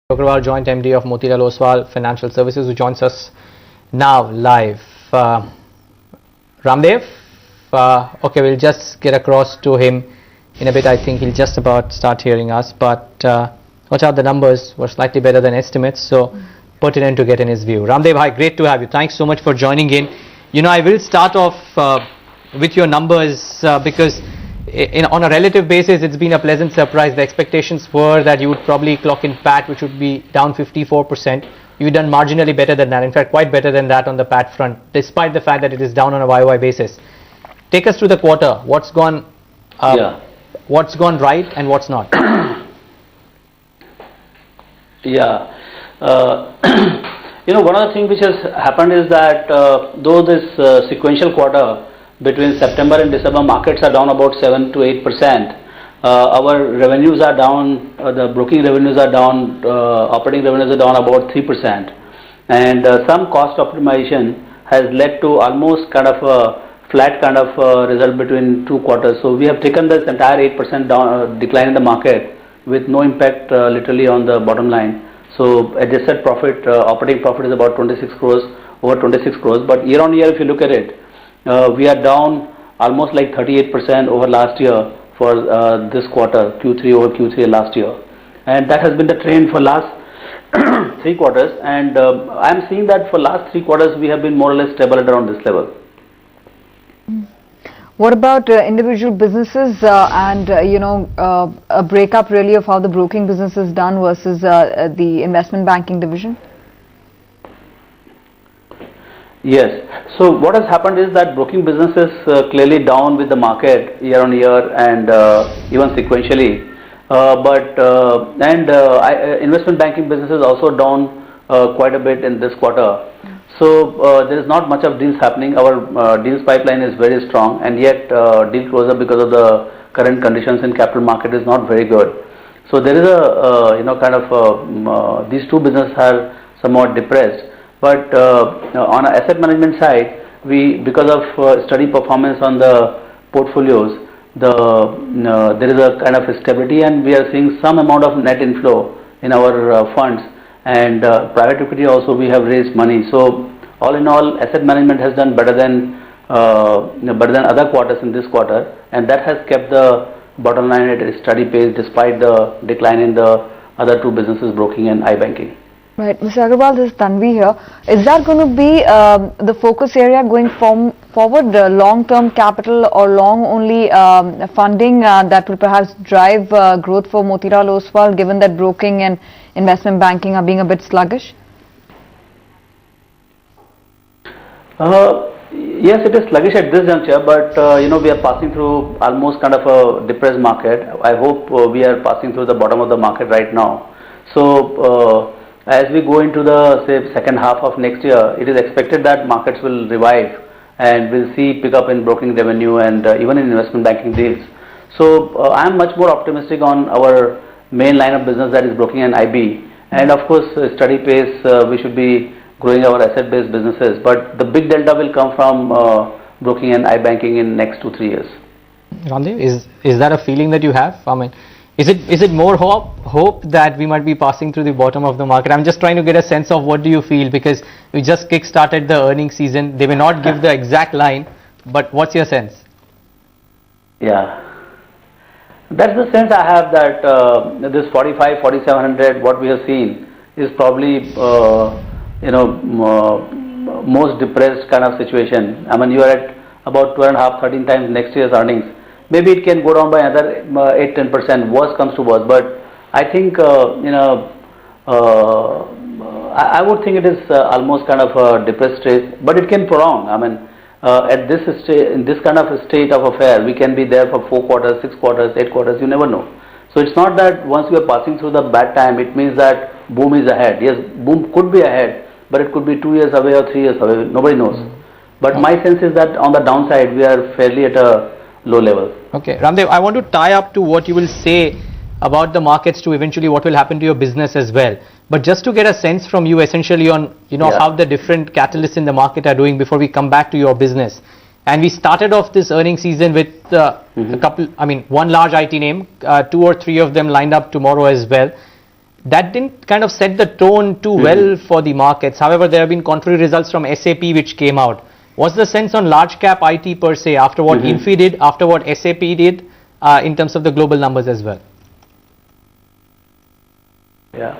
Agrawal, Joint MD of Motilal Oswal Financial Services, who joins us now live. Raamdeo, okay, we'll just get across to him in a bit. I think he'll just about start hearing us, but watch out, the numbers were slightly better than estimates, so pertinent to get in his view. Raamdeo, hi, great to have you. Thanks so much for joining in. You know, I will start off with your numbers because on a relative basis, it's been a pleasant surprise. The expectations were that you would probably clock in PAT, which would be down 54%. You've done marginally better than that. In fact, quite better than that on the PAT front, despite the fact that it is down on a YOY basis. Take us through the quarter. What's gone right and what's not? Yeah. You know, one of the things which has happened is that though this sequential quarter between September and December, markets are down about 7 to 8%. Our revenues are down, the broking revenues are down, operating revenues are down about 3%. And some cost optimization has led to almost kind of a flat kind of result between two quarters. So we have taken this entire 8% down, decline in the market with no impact literally on the bottom line. So adjusted profit, operating profit is about 26 crores, over 26 crores. But year on year, if you look at it, we are down almost like 38% over last year for this quarter, Q3 over Q3 last year. And that has been the trend for last 3 quarters. And I'm seeing that for last 3 quarters, we have been more or less stable at around this level. What about individual businesses and, a breakup really of how the broking business is done versus the investment banking division? Yes. So what has happened is that broking business is clearly down with the market year on year and even sequentially. Investment banking business is also down quite a bit in this quarter. So there is not much of deals happening. Our deals pipeline is very strong, and yet deal closure because of the current conditions in capital market is not very good. So there is a these two businesses are somewhat depressed. But on an asset management side, because of steady performance on the portfolios, there is a kind of stability, and we are seeing some amount of net inflow in our funds. And private equity also, we have raised money. So all in all, asset management has done better than other quarters in this quarter, and that has kept the bottom line at a steady pace despite the decline in the other two businesses, broking and iBanking. Right, Mr. Agrawal, this is Tanvi here. Is that going to be the focus area going forward, long-term capital or long-only funding that will perhaps drive growth for Motilal Oswal, given that broking and investment banking are being a bit sluggish? Yes, it is sluggish at this juncture, but we are passing through almost kind of a depressed market. I hope we are passing through the bottom of the market right now. So as we go into the second half of next year, it is expected that markets will revive and we'll see pickup in broking revenue and even in investment banking deals. So I am much more optimistic on our main line of business, that is broking and IB. And of course, steady pace, we should be growing our asset-based businesses. But the big delta will come from broking and iBanking in next 2-3 years. Raamdeo, is that a feeling that you have? I mean, is it more hope that we might be passing through the bottom of the market? I'm just trying to get a sense of what do you feel, because we just kick-started the earnings season. They may not give the exact line, but what's your sense? Yeah, that's the sense I have, that this 45, 4700, what we have seen is probably most depressed kind of situation. I mean, you are at about 12.5, 13 times next year's earnings. Maybe it can go down by another 8-10%. Worst comes to worst, but I think I would think it is almost kind of a depressed state, but it can prolong. I mean, at this in this kind of a state of affair, we can be there for 4 quarters, 6 quarters, 8 quarters. You never know. So it's not that once we are passing through the bad time, it means that boom is ahead. Yes, boom could be ahead, but it could be 2 years away or 3 years away. Nobody knows. But my sense is that on the downside, we are fairly at a low level. Okay, Raamdeo, I want to tie up to what you will say about the markets to eventually what will happen to your business as well. But just to get a sense from you essentially on how the different catalysts in the market are doing before we come back to your business. And we started off this earnings season with a couple, one large IT name, 2 or 3 of them lined up tomorrow as well. that didn't kind of set the tone too well for the markets. However, there have been contrary results from SAP which came out. What's the sense on large cap IT per se after what Infi did, after what SAP did in terms of the global numbers as well? Yeah,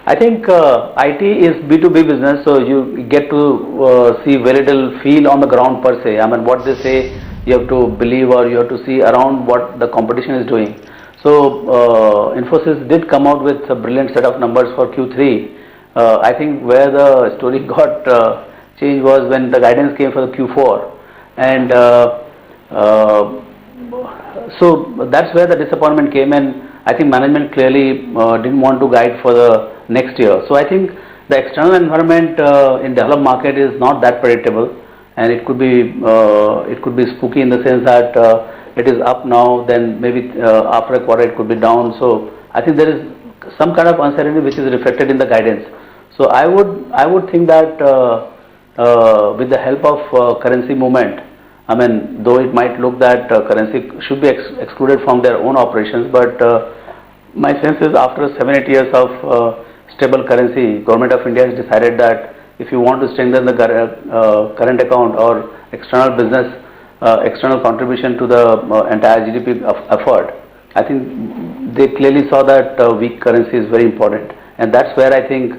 I think IT is B2B business, so you get to see very little feel on the ground per se. I mean, what they say, you have to believe or you have to see around what the competition is doing. So Infosys did come out with a brilliant set of numbers for Q3. I think where the story got changed was when the guidance came for the Q4, and so that's where the disappointment came in. I think management clearly didn't want to guide for the next year. So I think the external environment in developed market is not that predictable, and it could be spooky in the sense that it is up now, then maybe after a quarter it could be down. So I think there is some kind of uncertainty which is reflected in the guidance. So I would think that with the help of currency movement, I mean, though it might look that currency should be excluded from their own operations, but my sense is after 7-8 years of stable currency, Government of India has decided that if you want to strengthen the current account or external business, external contribution to the entire GDP effort, I think they clearly saw that weak currency is very important, and that's where I think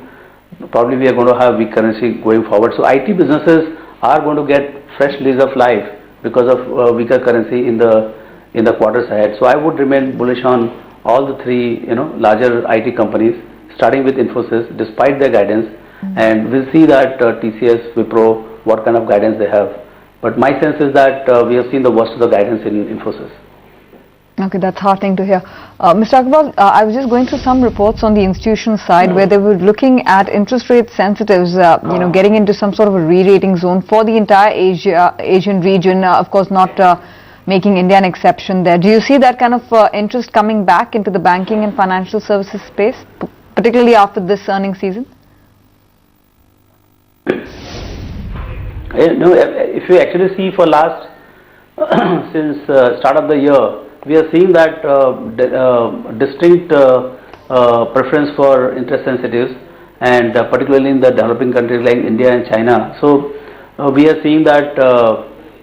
probably we are going to have weak currency going forward. So IT businesses are going to get fresh lease of life because of weaker currency in the quarters ahead. So I would remain bullish on all the three larger IT companies, starting with Infosys despite their guidance, and we'll see that TCS, Wipro, what kind of guidance they have. But my sense is that we have seen the worst of the guidance in Infosys. Okay, that's heartening to hear. Mr. Agrawal, I was just going through some reports on the institutional side where they were looking at interest rate sensitives, getting into some sort of a re-rating zone for the entire Asian region, of course not making India an exception there. Do you see that kind of interest coming back into the banking and financial services space, particularly after this earnings season? If you actually see for last since start of the year, we are seeing that distinct preference for interest sensitives, and particularly in the developing countries like India and China. So we are seeing that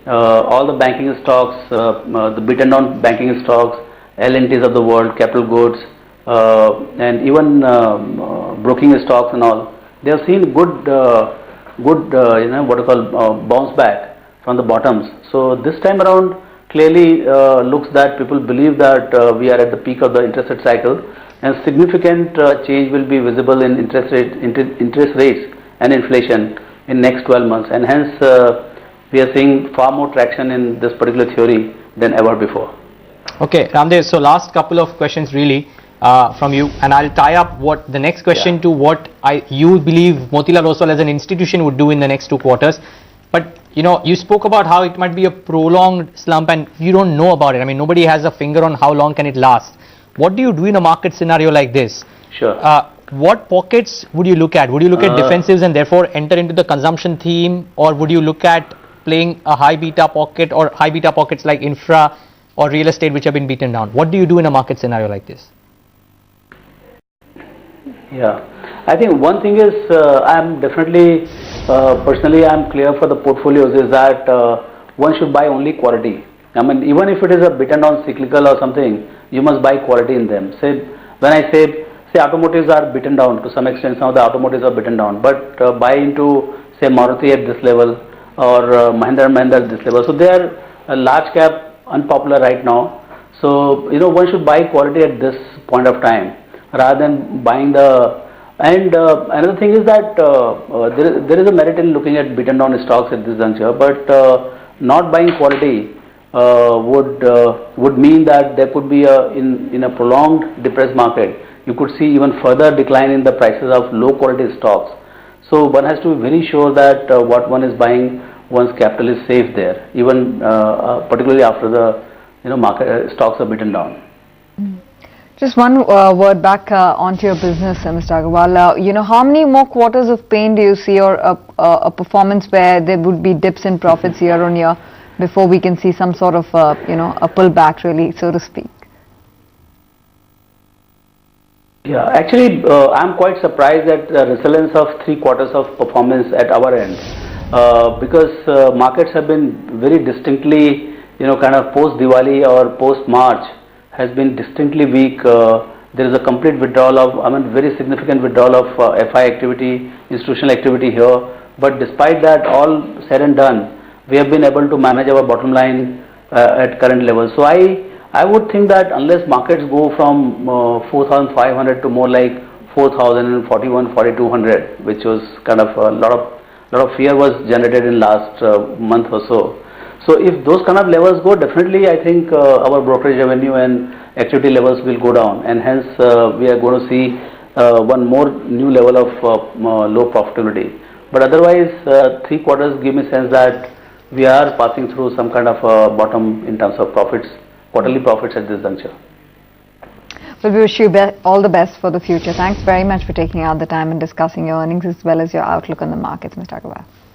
all the banking stocks, the beaten down banking stocks, L&Ts of the world, capital goods, and even broking stocks and all, they have seen good what you call bounce back from the bottoms. So this time around clearly looks that people believe that we are at the peak of the interest rate cycle, and significant change will be visible in interest rates and inflation in next 12 months, and hence we are seeing far more traction in this particular theory than ever before. Okay, Raamdeo, so last couple of questions really from you, and I'll tie up what the next question to what you believe Motilal Oswal as an institution would do in the next 2 quarters. But you spoke about how it might be a prolonged slump and you don't know about it. I mean, nobody has a finger on how long can it last. What do you do in a market scenario like this? Sure. What pockets would you look at? Would you look at defensives and therefore enter into the consumption theme, or would you look at playing a high beta pocket or high beta pockets like infra or real estate which have been beaten down? What do you do in a market scenario like this? Yeah, I think one thing is I'm definitely personally I'm clear for the portfolios is that one should buy only quality. I mean, even if it is a beaten down cyclical or something, you must buy quality in them. When I say automotives are beaten down to some extent, some of the automotives are beaten down, but buy into say Maruti at this level or Mahindra at this level. So they are a large cap, unpopular right now. So one should buy quality at this point of time rather than buying the. And another thing is that there is a merit in looking at beaten down stocks at this juncture, but not buying quality would mean that there could be in a prolonged depressed market, you could see even further decline in the prices of low quality stocks. So one has to be very sure that what one is buying, one's capital is safe there, even particularly after the market stocks are beaten down. Just one word back onto your business, Mr. Agrawal. How many more quarters of pain do you see, or a performance where there would be dips in profits year on year before we can see some sort of a pullback, really, so to speak? Yeah, actually, I'm quite surprised at the resilience of 3 quarters of performance at our end, because markets have been very distinctly, kind of post Diwali or post March has been distinctly weak. There is a complete withdrawal of, very significant withdrawal of FI activity, institutional activity here. But despite that, all said and done, we have been able to manage our bottom line at current levels. So I would think that unless markets go from 4,500 to more like 4,041, 4,200, which was kind of a lot of fear was generated in last month or so. So if those kind of levels go, definitely I think our brokerage revenue and activity levels will go down, and hence we are going to see one more new level of low profitability. But otherwise, 3 quarters give me sense that we are passing through some kind of bottom in terms of profits, quarterly profits at this juncture. Well, we wish you all the best for the future. Thanks very much for taking out the time and discussing your earnings as well as your outlook on the markets, Mr. Agrawal.